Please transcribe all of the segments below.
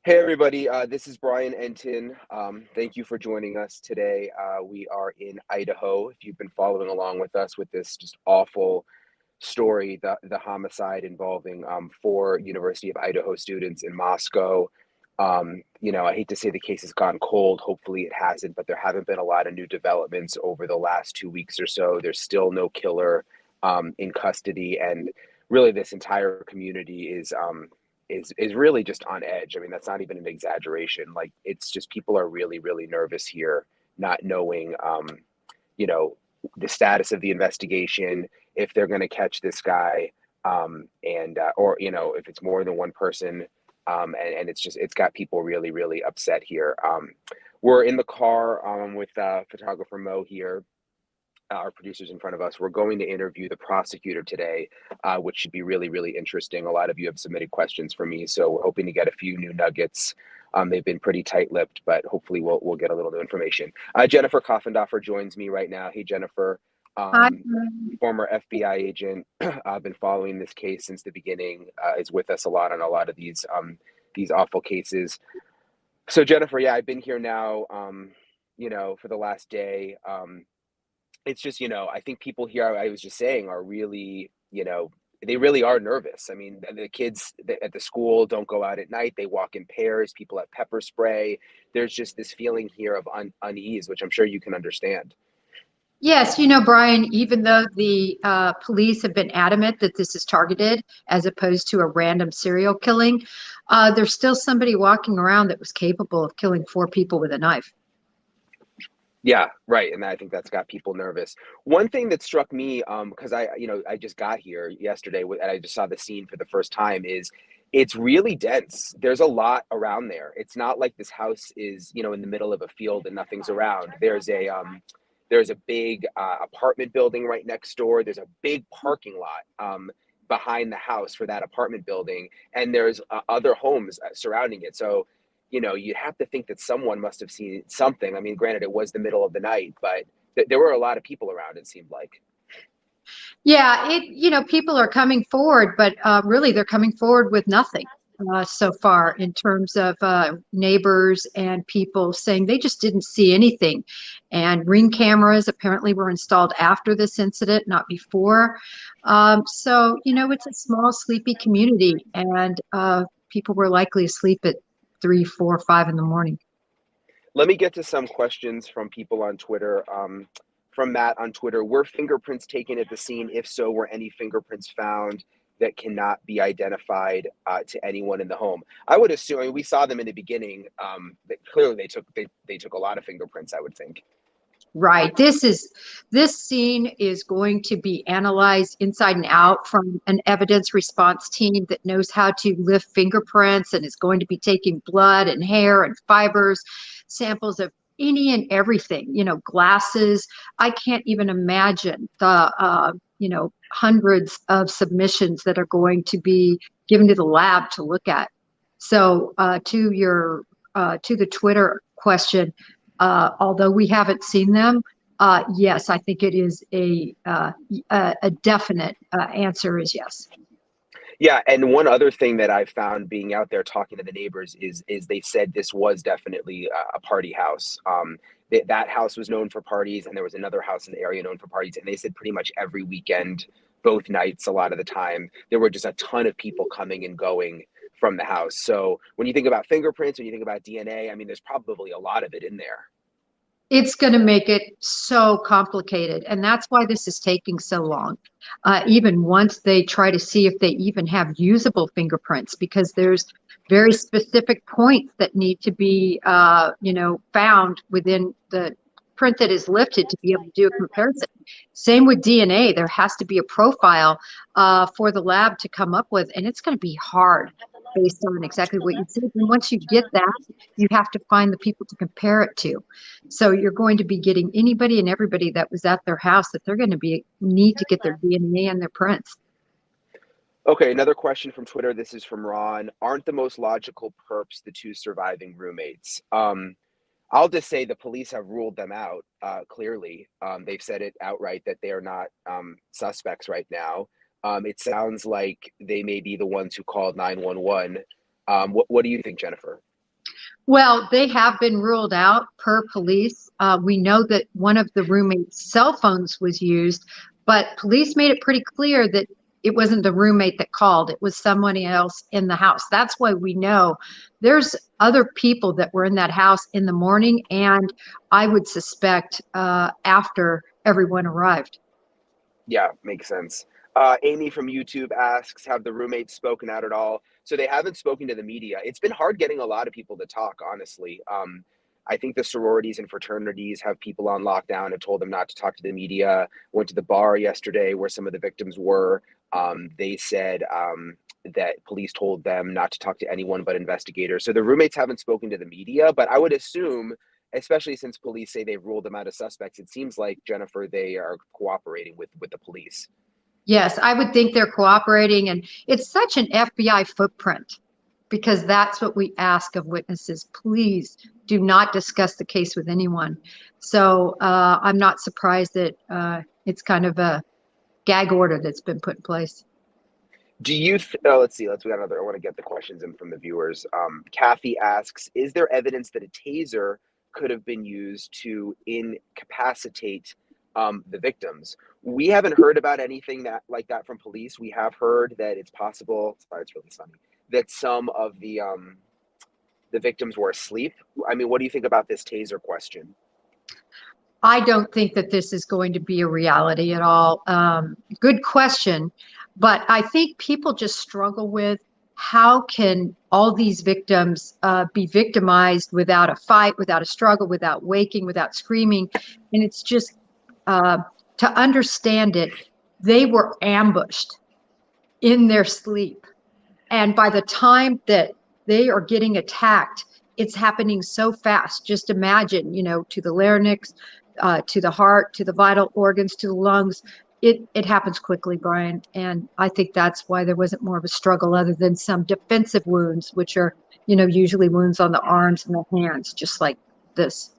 Hey everybody, this is Brian Entin. Thank you for joining us today. We are in Idaho. If you've been following along with us with this just awful story, the homicide involving four University of Idaho students in Moscow. I hate to say the case has gone cold. Hopefully it hasn't, but there haven't been a lot of new developments over the last 2 weeks or so. There's still no killer in custody, and really this entire community is really just on edge. I mean, that's not even an exaggeration. Like, it's just people are really, really nervous here, not knowing, you know, the status of the investigation, if they're going to catch this guy, and or if it's more than one person, and it's got people really, really upset here. We're in the car with photographer Mo here. Our producers in front of us. We're going to interview the prosecutor today, which should be really, really interesting. A lot of you have submitted questions for me, so we're hoping to get a few new nuggets. They've been pretty tight-lipped, but hopefully we'll get a little new information. Jennifer Koffendorfer joins me right now. Hey, Jennifer. Hi. Former FBI agent. I've been following this case since the beginning. Is with us a lot on a lot of these awful cases. So Jennifer, yeah, I've been here now, for the last day. It's just, I think people here, I was just saying, are really, they really are nervous. I mean, the kids at the school don't go out at night. They walk in pairs. People have pepper spray. There's just this feeling here of unease, which I'm sure you can understand. Yes, Brian, even though the police have been adamant that this is targeted as opposed to a random serial killing, there's still somebody walking around that was capable of killing four people with a knife. Yeah, right. And I think that's got people nervous. One thing that struck me, because I just got here yesterday and I just saw the scene for the first time, is it's really dense. There's a lot around there. It's not like this house is, in the middle of a field and nothing's around. There's a big apartment building right next door. There's a big parking lot behind the house for that apartment building, and there's other homes surrounding it. So you have to think that someone must have seen something. I mean, granted, it was the middle of the night, but there were a lot of people around, it seemed like. Yeah, people are coming forward, but really they're coming forward with nothing so far in terms of neighbors and people saying they just didn't see anything. And Ring cameras apparently were installed after this incident, not before. So, it's a small, sleepy community, and people were likely asleep at 3, 4, 5 in the morning. Let me get to some questions from people on Twitter. From Matt on Twitter, were fingerprints taken at the scene? If so, were any fingerprints found that cannot be identified to anyone in the home? I would assume, I mean, we saw them in the beginning. That clearly they took a lot of fingerprints, I would think. Right. This scene is going to be analyzed inside and out from an evidence response team that knows how to lift fingerprints and is going to be taking blood and hair and fibers, samples of any and everything, glasses. I can't even imagine the, hundreds of submissions that are going to be given to the lab to look at. So to the Twitter question, although we haven't seen them, yes, I think it is a definite answer is yes. Yeah, and one other thing that I found being out there talking to the neighbors is they said this was definitely a party house. That house was known for parties, and there was another house in the area known for parties, and they said pretty much every weekend, both nights, a lot of the time, there were just a ton of people coming and going from the house. So when you think about fingerprints, when you think about DNA, I mean, there's probably a lot of it in there. It's going to make it so complicated. And that's why this is taking so long. Even once they try to see if they even have usable fingerprints, because there's very specific points that need to be, found within the print that is lifted to be able to do a comparison. Same with DNA. There has to be a profile for the lab to come up with, and it's going to be hard based on exactly what you said. And once you get that, you have to find the people to compare it to. So you're going to be getting anybody and everybody that was at their house that they're going to need to get their DNA and their prints. Okay, another question from Twitter. This is from Ron. Aren't the most logical perps the two surviving roommates? I'll just say the police have ruled them out clearly. They've said it outright that they are not suspects right now. It sounds like they may be the ones who called 911. What do you think, Jennifer? Well, they have been ruled out per police. We know that one of the roommate's cell phones was used, but police made it pretty clear that it wasn't the roommate that called. It was someone else in the house. That's why we know there's other people that were in that house in the morning, and I would suspect after everyone arrived. Yeah, makes sense. Amy from YouTube asks, have the roommates spoken out at all? So they haven't spoken to the media. It's been hard getting a lot of people to talk, honestly. I think the sororities and fraternities have people on lockdown and told them not to talk to the media. Went to the bar yesterday where some of the victims were. They said that police told them not to talk to anyone but investigators. So the roommates haven't spoken to the media, but I would assume, especially since police say they've ruled them out as suspects, it seems like, Jennifer, they are cooperating with the police. Yes, I would think they're cooperating, and it's such an FBI footprint because that's what we ask of witnesses. Please do not discuss the case with anyone. So I'm not surprised that it's kind of a gag order that's been put in place. Do you? Oh, let's see. We got another. I want to get the questions in from the viewers. Kathy asks, "Is there evidence that a taser could have been used to incapacitate the victims?" We haven't heard about anything that like that from police. We have heard that it's possible. Sorry, it's really sunny. That some of the victims were asleep. I mean, what do you think about this taser question? I don't think that this is going to be a reality at all. Good question. But I think people just struggle with how can all these victims be victimized without a fight, without a struggle, without waking, without screaming. And it's just to understand it, they were ambushed in their sleep. And by the time that they are getting attacked, it's happening so fast. Just imagine, to the larynx, to the heart, to the vital organs, to the lungs. It happens quickly, Brian. And I think that's why there wasn't more of a struggle other than some defensive wounds, which are, usually wounds on the arms and the hands, just like this.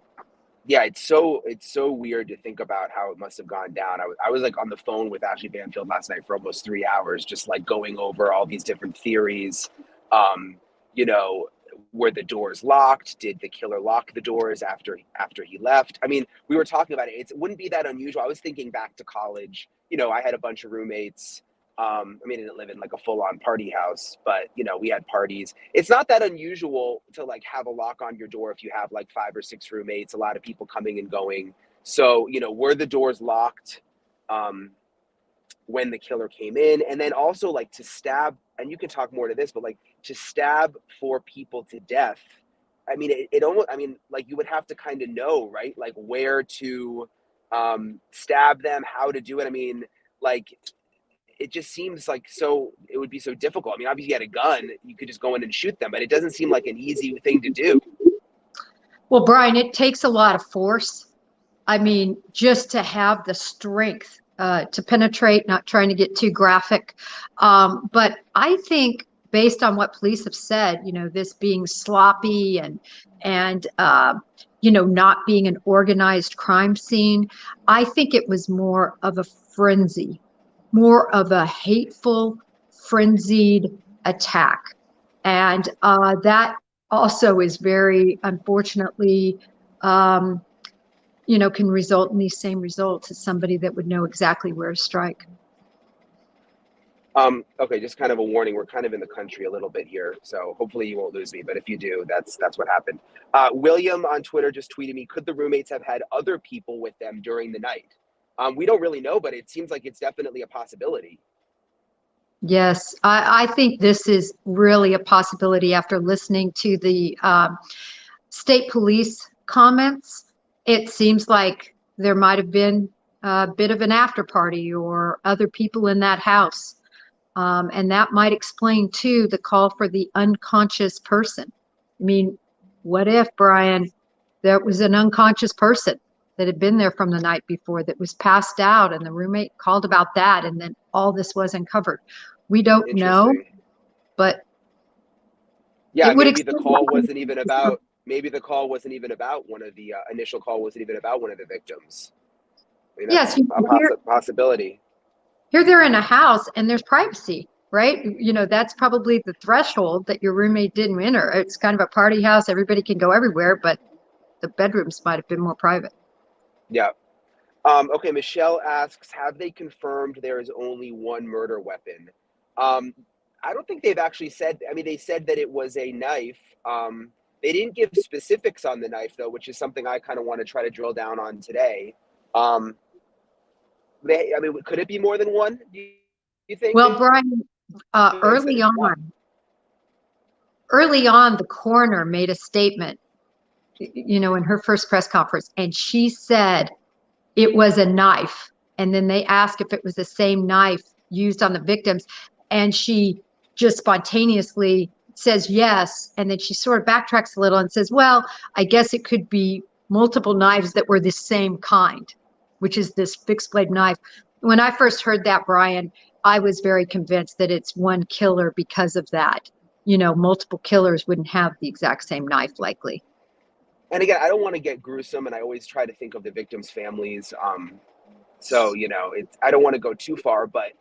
Yeah, it's so weird to think about how it must have gone down. I was like on the phone with Ashley Banfield last night for almost 3 hours, just like going over all these different theories. Um, you know, were the doors locked? Did the killer lock the doors after he left? I mean, we were talking about it. It wouldn't be that unusual. I was thinking back to college. I had a bunch of roommates. I mean, I didn't live in like a full-on party house, but we had parties. It's not that unusual to like have a lock on your door if you have like 5 or 6 roommates, a lot of people coming and going. So, were the doors locked um, when the killer came in? And then also like to stab, and you can talk more to this, but like to stab 4 people to death. I mean, it almost, I mean, like you would have to kind of know, right? Like where to stab them, how to do it. I mean, like it just seems like it would be so difficult. I mean, obviously you had a gun, you could just go in and shoot them, but it doesn't seem like an easy thing to do. Well, Brian, it takes a lot of force. I mean, just to have the strength to penetrate, not trying to get too graphic. But I think based on what police have said, this being sloppy and not being an organized crime scene, I think it was more of a frenzy, more of a hateful, frenzied attack. And that also is very unfortunately um, can result in these same results as somebody that would know exactly where to strike. Okay, just kind of a warning. We're kind of in the country a little bit here, so hopefully you won't lose me. But if you do, that's what happened. William on Twitter just tweeted me: could the roommates have had other people with them during the night? We don't really know, but it seems like it's definitely a possibility. Yes, I think this is really a possibility after listening to the state police comments. It seems like there might have been a bit of an after party or other people in that house. And that might explain, too, the call for the unconscious person. I mean, what if, Brian, there was an unconscious person that had been there from the night before that was passed out and the roommate called about that and then all this was uncovered? We don't know, Interesting. but Yeah, it would maybe the explain. call wasn't even about. Maybe the call wasn't even about one of the initial call wasn't even about one of the victims. I mean, Yes, that's a here possibility. they're in a house and there's privacy. right? You know, that's probably the threshold that your roommate didn't enter. It's kind of a party house. Everybody can go everywhere, but the bedrooms might have been more private. Yeah. Okay, Michelle asks, have they confirmed there is only one murder weapon? Um, I don't think they've actually said, I mean, they said that it was a knife. They didn't give specifics on the knife, though, which is something I kind of want to try to drill down on today. Um, I mean, could it be more than one, do you think? Well, Brian, They said it's one. early on, the coroner made a statement, you know, in her first press conference, and she said it was a knife. And then they asked if it was the same knife used on the victims. And she just spontaneously says yes. And then she sort of backtracks a little and says, well, I guess it could be multiple knives that were the same kind, which is this fixed blade knife. When I first heard that, Brian, I was very convinced that it's one killer because of that. You know, multiple killers wouldn't have the exact same knife, likely. And again, I don't want to get gruesome, and I always try to think of the victims' families. So, you know, I don't want to go too far, but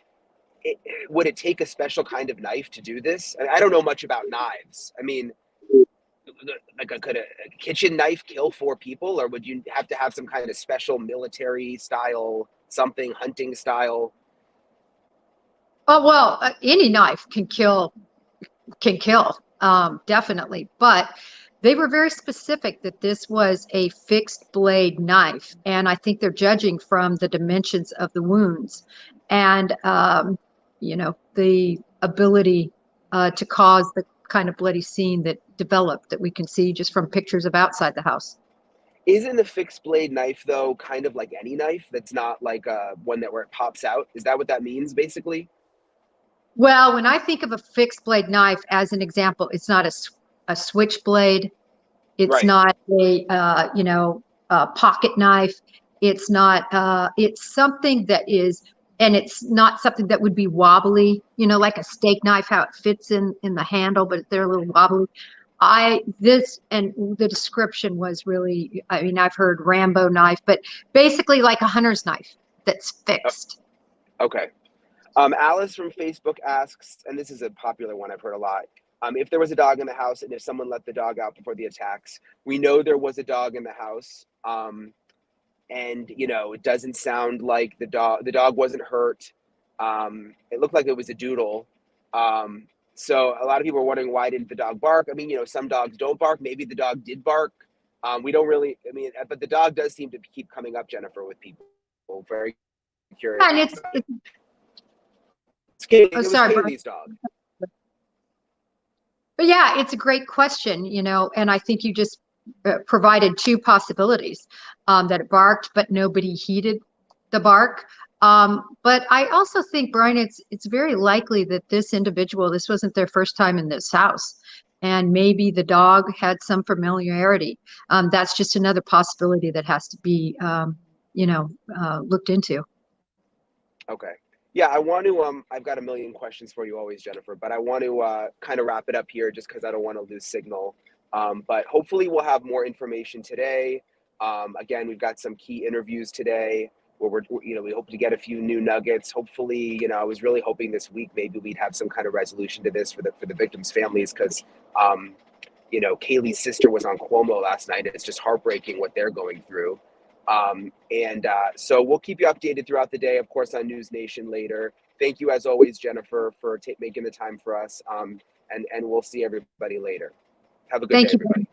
would it take a special kind of knife to do this? I don't know much about knives. I mean, like, could a kitchen knife kill four people, or would you have to have some kind of special military style, something hunting style? Oh, well, any knife can kill, definitely. But they were very specific that this was a fixed blade knife. And I think they're judging from the dimensions of the wounds and, you know, the ability to cause the kind of bloody scene that developed that we can see just from pictures of outside the house. Isn't a fixed blade knife though kind of like any knife that's not like one that where it pops out? Is that what that means basically? Well, when I think of a fixed blade knife, as an example, it's not a switchblade. It's Right. not a pocket knife. It's not. It's something that is, and it's not something that would be wobbly. You know, like a steak knife, how it fits in the handle, but they're a little wobbly. This and the description was really. I mean, I've heard Rambo knife, but basically like a hunter's knife that's fixed. Okay. Alice from Facebook asks, and this is a popular one I've heard a lot. If there was a dog in the house and if someone let the dog out before the attacks, we know there was a dog in the house. And you know, it doesn't sound like the dog wasn't hurt. It looked like it was a doodle. So a lot of people are wondering, why didn't the dog bark? I mean, you know, some dogs don't bark. Maybe the dog did bark. We don't really, I mean, but the dog does seem to keep coming up, Jennifer, with people. Very curious. And it's oh, It was sorry, Brian. Kaylee's dog. But yeah, it's a great question, you know, and I think you just provided two possibilities, that it barked, but nobody heeded the bark. But I also think, Brian, it's very likely that this individual, this wasn't their first time in this house, and maybe the dog had some familiarity. That's just another possibility that has to be, looked into. Okay. Yeah, I want to I've got a million questions for you always, Jennifer, but I want to kind of wrap it up here just because I don't want to lose signal. But hopefully we'll have more information today. Again, we've got some key interviews today where we hope to get a few new nuggets. Hopefully, you know, I was really hoping this week maybe we'd have some kind of resolution to this for the victims' families because you know, Kaylee's sister was on Cuomo last night. It's just heartbreaking what they're going through. So we'll keep you updated throughout the day, of course, on NewsNation later. Thank you, as always, Jennifer, for making the time for us. And we'll see everybody later. Have a good day, Thank you. everybody.